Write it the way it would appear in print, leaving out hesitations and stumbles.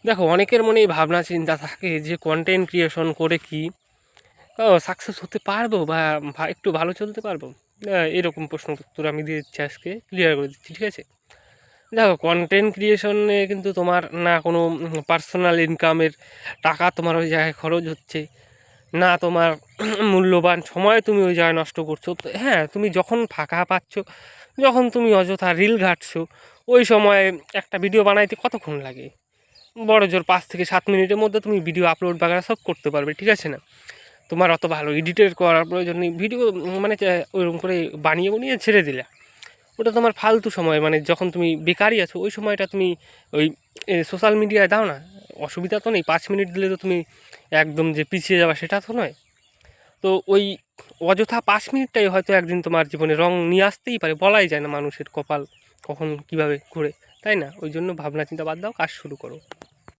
দেখো, অনেকের মনেই ভাবনা চিন্তা থাকে যে কন্টেন্ট ক্রিয়েশন করে কি সাকসেস হতে পারবো বা একটু ভালো চলতে পারবো। এরকম প্রশ্ন উত্তর আমি দিয়ে দিচ্ছি, আজকে ক্লিয়ার করে দিচ্ছি, ঠিক আছে? দেখো, কন্টেন্ট ক্রিয়েশনে কিন্তু তোমার না কোনো পার্সোনাল ইনকামের টাকা তোমার ওই জায়গায় খরচ হচ্ছে, না তোমার মূল্যবান সময় তুমি ওই জায়গায় নষ্ট করছো। তো হ্যাঁ, তুমি যখন ফাঁকা পাচ্ছ, যখন তুমি অযথা রিল ঘাঁটছো, ওই সময় একটা ভিডিও বানাইতে কতক্ষণ লাগে? বড় জোর 5 থেকে 7 মিনিটের মধ্যে তুমি ভিডিও আপলোড বাগেরা সব করতে পারবে, ঠিক আছে না? তোমার অত ভালো এডিটের করার প্রয়োজন নেই। ভিডিও মানে ওইরকম করে বানিয়ে বানিয়ে ছেড়ে দিলে ওটা তোমার ফালতু সময়, মানে যখন তুমি বেকারই আছো ওই সময়টা তুমি ওই সোশ্যাল মিডিয়ায় দাও না। অসুবিধা তো নেই, 5 মিনিট দিলে তো তুমি একদম যে পিছিয়ে যাওয়া সেটা তো নয়। তো ওই অযথা 5 মিনিটটাই হয়তো একদিন তোমার জীবনে রং নিয়ে আসতেই পারে, বলাই যায় না মানুষের কপাল কখন কিভাবে ঘুরে, তাই না? ওই জন্য ভাবনা চিন্তা বাদ দাও, কাজ শুরু করো।